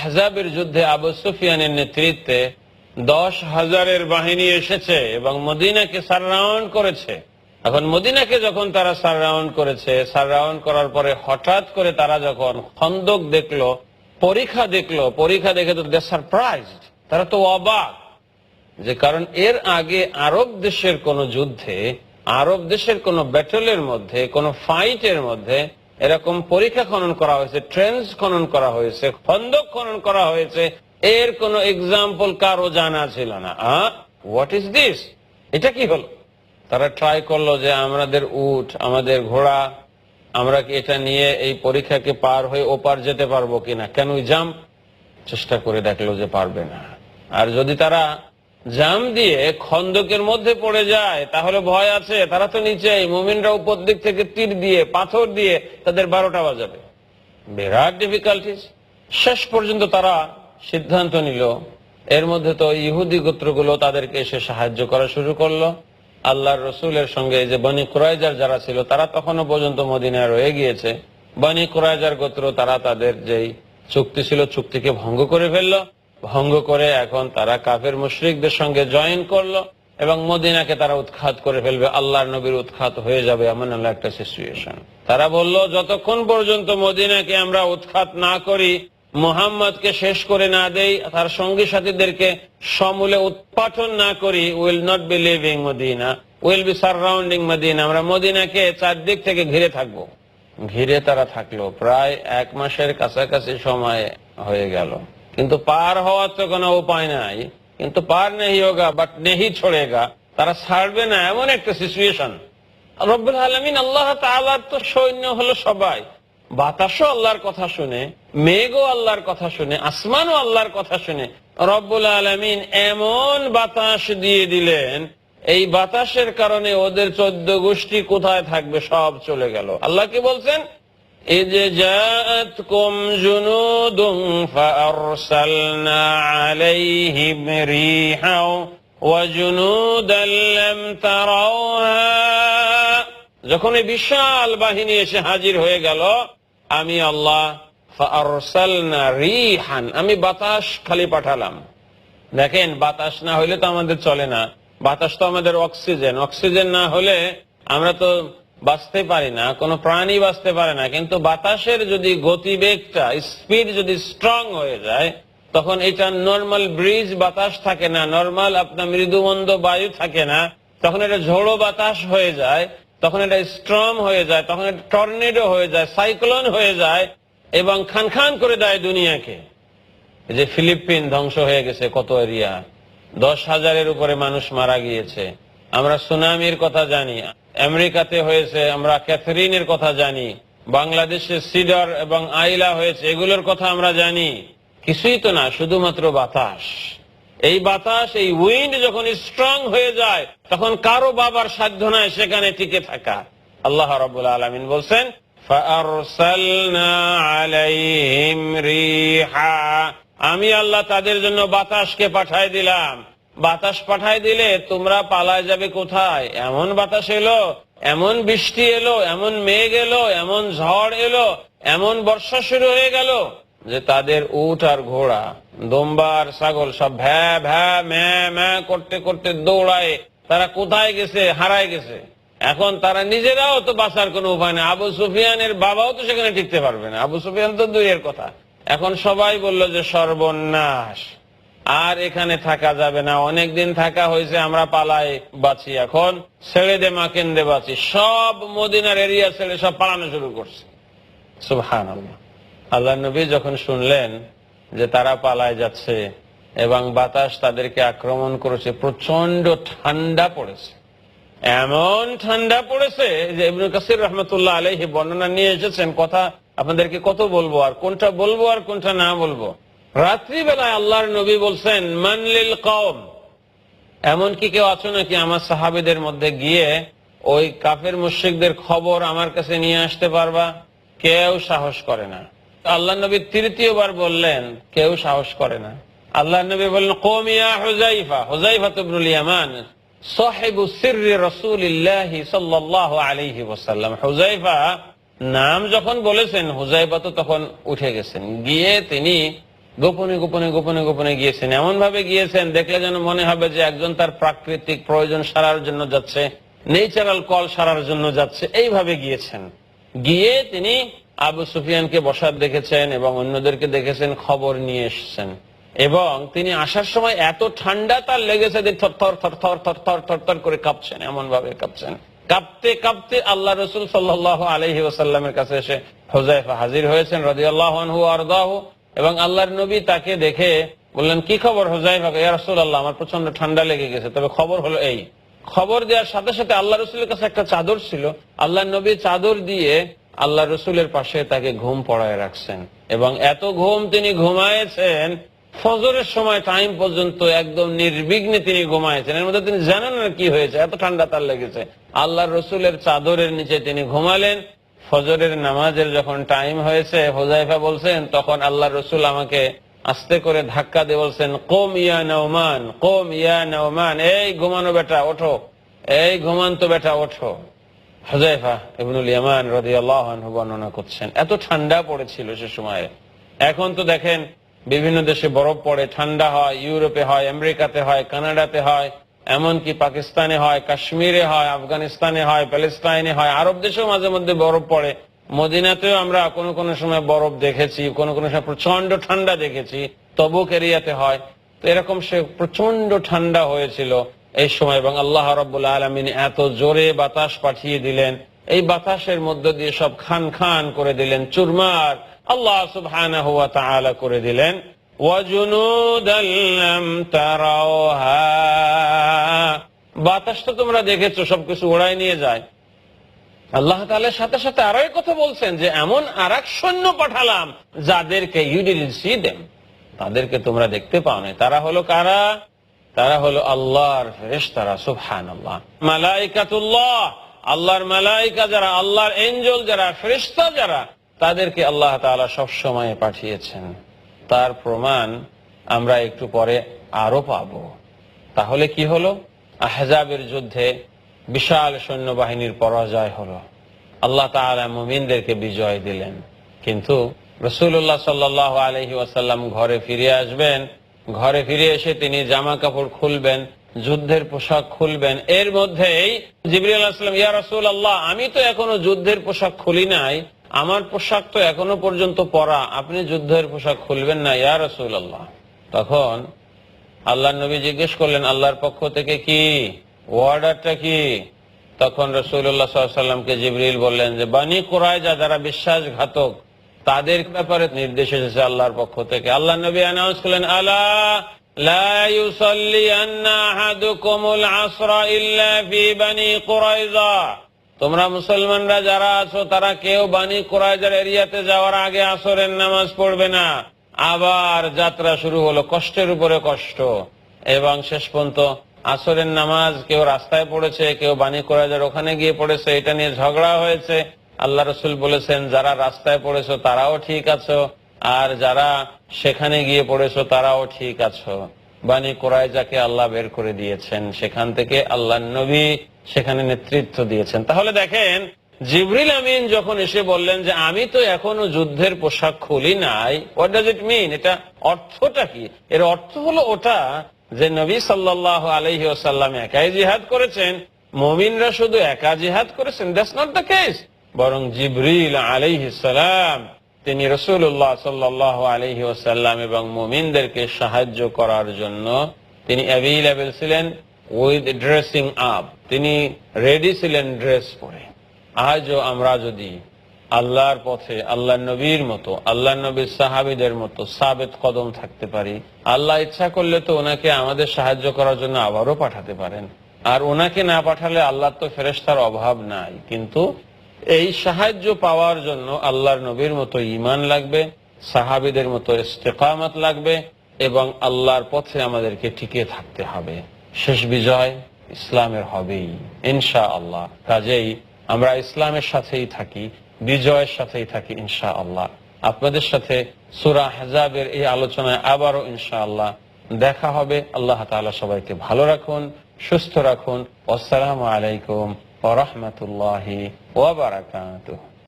আহজাবের যুদ্ধে আবু সুফিয়ানের নেতৃত্বে 10,000-এর বাহিনী এসেছে এবং মদিনাকে সারাউন্ড করেছে। এখন মদিনাকে যখন তারা সারাউন্ড করেছে, সারাউন্ড করার পরে হঠাৎ করে তারা যখন খন্দক দেখলো, পরীক্ষা দেখে তো দে সারপ্রাইজড, তারা তো অবাক, যে কারণ এর আগে আরব দেশের কোন যুদ্ধে, আরব দেশের কোন ব্যাটলের মধ্যে, কোন ফাইটের মধ্যে এরকম পরীক্ষা খনন করা হয়েছে, ট্রেন্স খনন করা হয়েছে, খন্দক খনন করা হয়েছে, এর কোন এক্সাম্পল কারো জানা ছিল না। হোয়াট ইজ দিস, এটা কি হলো? তারা ট্রাই করলো যে আমাদের উট, আমাদের ঘোড়া, আমরা কি এটা নিয়ে এই পরীক্ষাকে পার হয়ে ওপার যেতে পারবো কিনা, কেন জাম্প? চেষ্টা করে দেখলো যে পারবে না। আর যদি তারা জাম দিয়ে খন্দকের মধ্যে পড়ে যায় তাহলে ভয় আছে, তারা তো নিচেই, মুমিনরা উপর দিক থেকে তীর দিয়ে পাথর দিয়ে তাদের 12টা বাজাবে, বিরাট ডিফিকাল্টিস। শেষ পর্যন্ত তারা সিদ্ধান্ত নিল, এর মধ্যে তো ইহুদি গোত্রগুলো তাদেরকে এসে সাহায্য করা শুরু করলো। আল্লাহর রসুলের সঙ্গে যে বনি কুরাইজার যারা ছিল তারা তখনও পর্যন্ত মদিনায় রয়ে গিয়েছে। বনি কুরাইজার গোত্র তারা তাদের যেই চুক্তি ছিল চুক্তিকে ভঙ্গ করে ফেললো, ভঙ্গ করে এখন তারা কাফের মুশরিকদের সঙ্গে জয়েন করলো এবং মদিনাকে তারা উৎখাত করে ফেলবে, আল্লাহর নবীর উৎখাত হয়ে যাবে, এমন একটা সিচুয়েশন। তারা বলল, যতক্ষণ পর্যন্ত মদিনাকে আমরা উৎখাত না করি, মুহাম্মদকে শেষ করে না দেই, তার সঙ্গী সাথীদেরকে সমূলে উৎপাটন না করি, will not be leaving Medina, will be surrounding Medina, আমরা মদিনাকে চারদিক থেকে ঘিরে থাকবো। ঘিরে তারা থাকলো প্রায় 1 মাসের কাছাকাছি সময় হয়ে গেল, কিন্তু পার হওয়ার তো কোনো উপায় নাই। কিন্তু পার নেই হোগা বাট নেহি ছোড়েগা, তারা ছাড়বে না, এমন একটা সিচুয়েশন। রব্বুল আলামিন আল্লাহ তাআলার তো সৈন্য হলো সবাই, বাতাসও আল্লাহর কথা শুনে, মেঘও আল্লাহর কথা শুনে, আসমানও আল্লাহর কথা শুনে। রব্বুল আলামিন এমন বাতাস দিয়ে দিলেন, এই বাতাসের কারণে ওদের 14 গোষ্ঠী কোথায় থাকবে সব চলে গেল। আল্লাহ কি বলছেন? إذ جاءتكم جنود فأرسلنا عليهم ريحا وجنودا لم تروها। যখন এই বিশাল বাহিনী এসে হাজির হয়ে গেল, আমি আল্লাহ ফাআরসালনা রিহান, আমি বাতাস খালি পাঠালাম। দেখেন, বাতাস না হলে তো আমাদের চলে না, বাতাস তো আমাদের অক্সিজেন, অক্সিজেন না হলে আমরা তো বাঁচতে পারি না, কোনো প্রাণী বাঁচতে পারে না। কিন্তু বাতাসের যদি গতিবেগটা, স্পিড যদি স্ট্রং হয়ে যায়, তখন এটা নর্মাল ব্রিজ বাতাস থাকে না, নর্মাল আপনার মৃদুমন্দ বায়ু থাকে না, তখন এটা ঝোড়ো বাতাস হয়ে যায়, তখন এটা স্ট্রম হয়ে যায়, তখন এটা টর্নেডো হয়ে যায়, সাইক্লোন হয়ে যায় এবং খান খান করে দেয় দুনিয়াকে। এই যে ফিলিপিন ধ্বংস হয়ে গেছে, কত এরিয়া, 10,000-এর উপরে মানুষ মারা গিয়েছে। আমরা সুনামির কথা জানি, আমেরিকাতে হয়েছে, আমরা ক্যাথরিনের কথা জানি, বাংলাদেশে সিডার এবং আইলা হয়েছে, এগুলোর কথা আমরা জানি। কিছুই তো না, শুধুমাত্র বাতাস। এই বাতাস, এই উইন্ড যখন স্ট্রং হয়ে যায়, তখন কারো বাবার সাধ্য নাই সেখানে টিকে থাকা। আল্লাহ রাব্বুল আলামিন বলছেন, ফাআরসালনা আলাইহিম রিহা, আমি আল্লাহ তাদের জন্য বাতাসকে পাঠায় দিলাম। বাতাস পাঠায় দিলে তোমরা পালায় যাবে কোথায়? এমন বাতাস এলো, এমন বৃষ্টি এলো, এমন মেঘ এলো, এমন ঝড় এলো, এমন বর্ষা শুরু হয়ে গেল যে তাদের উট আর ঘোড়া, দম্বা আর ছাগল সব ভ্যা ভ্যা ম্যা ম্যা করতে করতে দৌড়ায়, তারা কোথায় গেছে, হারায় গেছে। এখন তারা নিজেরাও তো বাঁচার কোনো উপায় নেই, আবু সুফিয়ানের বাবাও তো সেখানে টিকতে পারবে না, আবু সুফিয়ান তো দূরের কথা। এখন সবাই বলল যে সর্বনাশ, আর এখানে থাকা যাবে না, অনেকদিন থাকা হয়েছে, আমরা পালাই বাঁচি, এখন ছেড়ে দে মা কেন্দ্রে বাঁচি। সব মদিনার এরিয়া ছেড়ে সব পালানো শুরু করছে। সুবহানাল্লাহ। আল্লাহ নবী যখন শুনলেন যে তারা পালায় যাচ্ছে এবং বাতাস তাদেরকে আক্রমণ করেছে, প্রচন্ড ঠান্ডা পড়েছে, এমন ঠান্ডা পড়েছে যে ইবনে কাসির রাহমাতুল্লাহ আলাইহি বর্ণনা নিয়ে এসেছেন। কথা আপনাদেরকে কত বলবো, আর কোনটা বলবো আর কোনটা না বলবো। রাত্রিবেলায় আল্লাহর নবী বলছেন, মান লিল কওম, এমন কি কেউ আছো নাকি আমার সাহাবীদের মধ্যে গিয়ে ওই কাফের মুশরিকদের খবর আমার কাছে নিয়ে আসতে পারবা? কেউ সাহস করে না। আল্লাহ নবী তৃতীয়বার বললেন, কেউ সাহস করে না। আল্লাহ নবী বললেন, কুম ইয়া হুযায়ফা, হুযায়ফা ইবনুল ইয়ামান সাহিবু সিররি রাসূলিল্লাহ সাল্লাল্লাহু আলাইহি ওয়াসাল্লাম। হুযায়ফা নাম যখন বলেছেন, হুযায়ফা তো তখন উঠে গেছেন, গিয়ে তিনি গোপনে গোপনে গোপনে গোপনে গিয়েছেন, এমন ভাবে গিয়েছেন দেখলে যেন মনে হবে যে একজন তার প্রাকৃতিক প্রয়োজন সারার জন্য যাচ্ছে, নেচারাল কল সারার জন্য যাচ্ছে, এইভাবে গিয়েছেন। গিয়ে তিনি আবু সুফিয়ানকে বসার দেখেছেন এবং অন্যদেরকে দেখেছেন, খবর নিয়ে এসেছেন। এবং তিনি আসার সময় এত ঠান্ডা তার লেগেছে যে থর থর থর থর থর থর থর থর করে কাঁপছেন, এমন ভাবে কাঁপছেন। কাঁপতে কাঁপতে আল্লাহ রসুল সাল্লাল্লাহু আলাইহি ওয়াসাল্লামের কাছে এসে হুযায়ফা হাজির হয়েছেন রাদিয়াল্লাহু আনহু ওয়া আরদাহু। এবং আল্লাহর নবী তাকে দেখে বললেন, কি খবর হুযায়ফা? ইয়া রাসূলুল্লাহ, আমার প্রচন্ড ঠান্ডা লেগে গেছে, তবে খবর হলো এই। খবর দেওয়ার সাথে সাথে আল্লাহ রসুলের কাছে একটা চাদর ছিল, আল্লাহ নবী চাদর দিয়ে আল্লাহ রসুলের পাশে তাকে ঘুম পড়ায় রাখছেন। এবং এত ঘুম তিনি ঘুমায়েছেন, ফজরের সময় টাইম পর্যন্ত একদম নির্বিঘ্নে তিনি ঘুমায়েছেন। এর মধ্যে তিনি জানেন না কি হয়েছে, এত ঠান্ডা তার লেগেছে। আল্লাহ রসুলের চাদরের নিচে তিনি ঘুমালেন। ফজরের নামাজের যখন টাইম হয়েছে, হুযায়ফা বলছেন, তখন আল্লাহ রসুল আমাকে আস্তে করে ধাক্কা দিয়ে বলছেন, কুম ইয়া নাওমান, কুম ইয়া নাওমান, এই ঘুমানো বেটা ওঠো, এই ঘুমান্ত বেটা ওঠো। হুযায়ফা ইবনুল ইয়ামান রাদিয়াল্লাহু আনহু বর্ণনা করছেন, এত ঠান্ডা পড়েছিল সে সময়ে। এখন তো দেখেন বিভিন্ন দেশে বরফ পড়ে, ঠান্ডা হয়, ইউরোপে হয়, আমেরিকাতে হয়, কানাডাতে হয়, এমনকি পাকিস্তানে হয়, কাশ্মীরে হয়, আফগানিস্তানে হয়, প্যালেস্টাইনে হয়, আরব দেশেও মাঝে মধ্যে বরফ পড়ে। মদিনাতেও আমরা কোনো কোনো সময় বরফ দেখেছি, কোনো কোনো সময় প্রচন্ড ঠান্ডা দেখেছি, তবুক এরিয়াতে হয়। তো এরকম সে প্রচন্ড ঠান্ডা হয়েছিল এই সময়। এবং আল্লাহ রাব্বুল আলামিন এত জোরে বাতাস পাঠিয়ে দিলেন, এই বাতাসের মধ্য দিয়ে সব খান খান করে দিলেন, চুরমার আল্লাহ সুবহানাহু ওয়া তাআলা করে দিলেন। ওয়াজুনুদাল লাম তারাওহা, বাতাস তো তোমরা দেখেছো, সবকিছু উড়ায় নিয়ে যায়। আল্লাহ তাআলার সাথে সাথে আরো কথা বলছেন যে এমন আরেক সৈন্য পাঠালাম যাদেরকে ইউ ডিডন্ট সি দেম, তাদেরকে তোমরা দেখতে পাও না। তারা হলো কারা? তারা হলো আল্লাহর ফেরেশতারা, সুবহানাল্লাহ। মালাইকাতুল্লাহ, আল্লাহর মালাইকা যারা, আল্লাহর এঞ্জেল যারা, ফেরেশতা যারা, তাদেরকে আল্লাহ তাআলা সব সময় পাঠিয়েছেন। তার প্রমাণ আমরা একটু পরে আরো পাবো। তাহলে কি হলো? আহজাবের যুদ্ধে বিশাল সৈন্যবাহিনীর পরাজয় হলো, আল্লাহ তাআলা মুমিনদেরকে বিজয় দিলেন। কিন্তু রাসূলুল্লাহ সাল্লাল্লাহু আলাইহি ওয়াসাল্লাম ঘরে ফিরে আসবেন, ঘরে ফিরে এসে তিনি জামা কাপড় খুলবেন, যুদ্ধের পোশাক খুলবেন। এর মধ্যেই জিবরিল আলাইহিস সালাম, ইয়া রাসূলুল্লাহ, আমি তো এখনো যুদ্ধের পোশাক খুলি নাই, আমার পোশাক তো এখনো পর্যন্ত পরা, আপনি যুদ্ধের পোশাক খুলবেন না ইয়া রাসূলুল্লাহ। তখন আল্লাহর নবী জিজ্ঞেস করলেন, আল্লাহর পক্ষ থেকে কি অর্ডারটা কি? তখন রাসূলুল্লাহ সাল্লাল্লাহু আলাইহি ওয়াসাল্লামকে জিবরিল বললেন যে বনী কুরাইজা যারা বিশ্বাসঘাতক, তাদের ব্যাপারে নির্দেশ এসেছে আল্লাহর পক্ষ থেকে। আল্লাহ নবী অ্যানাউন্স করলেন, আলা লা ইউসাল্লিয়ান্না আহাদুকুমুল আসরা ইল্লা ফি বনী কুরাইজা, তোমরা মুসলমানরা যারা আছো তারা কেউ বনী কুরাইজার এরিয়াতে যাওয়ার আগে আসরের নামাজ পড়বে না। আবার যাত্রা শুরু হলো, কষ্টের উপরে কষ্ট, এবং শেষ পর্যন্ত আসরের নামাজ কেউ রাস্তায় পড়েছে, কেউ বনী কুরাইজার ওখানে গিয়ে পড়েছে, এটা নিয়ে ঝগড়া হয়েছে। আল্লাহ রাসূল বলেছেন, যারা রাস্তায় পড়েছো তারাও ঠিক আছো, আর যারা সেখানে গিয়ে পড়েছো তারাও ঠিক আছো। বনী কুরাইজাকে আল্লাহ বের করে দিয়েছেন, সেখান থেকে আল্লাহর নবী সেখানে নেতৃত্ব দিয়েছেন। তাহলে দেখেন, জিবরিল আমিন যখন এসে বললেন যে আমি তো এখনো যুদ্ধের পোশাক খুলি নাই, হোয়াট ডাজ ইট মিন? এটা অর্থটা কি? এর অর্থ হলো ওটা যে নবী সাল্লাল্লাহু আলাইহি ওয়াসাল্লাম একাই জিহাদ করেছেন, মুমিনরা শুধু একা জিহাদ করেছেন, দ্যাটস নট দ্য কেস। বরং জিবরিল আলাইহিস সালাম তিনি রাসূলুল্লাহ সাল্লাল্লাহু আলাইহি ওয়াসাল্লাম এবং মুমিনদেরকে সাহায্য করার জন্য তিনি অ্যাভেইলেবল ছিলেন উইথ ড্রেসিং আপ, তিনি রেডি ছিলেন ড্রেস পরে। আজও আমরা যদি আল্লাহর পথে আল্লাহর নবীর মতো, আল্লাহর নবীর সাহাবীদের মতো সাবেত কদম থাকতে পারি, আল্লাহ ইচ্ছা করলে তো ওনাকে আমাদের সাহায্য করার জন্য আবারও পাঠাতে পারেন। আর ওনাকে না পাঠালে আল্লাহর তো ফেরেশতার অভাব নাই, কিন্তু এই সাহায্য পাওয়ার জন্য আল্লাহর নবীর মতো ঈমান লাগবে, সাহাবীদের মতো ইস্তেকামত লাগবে, এবং আল্লাহর পথে আমাদেরকে টিকে থাকতে হবে। শেষ বিজয় ইসলামের হবেই ইনশাআল্লাহ। কাজেই আমরা ইসলামের সাথেই থাকি, বিজয়ের সাথেই থাকি ইনশাআল্লাহ। আপনাদের সাথে সূরা আহজাবের এই আলোচনায় আবারও ইনশাআল্লাহ দেখা হবে। আল্লাহ তাআলা সবাইকে ভালো রাখুন, সুস্থ রাখুন। আসসালামু আলাইকুম ওয়া রাহমাতুল্লাহি ওয়া বারাকাতুহু।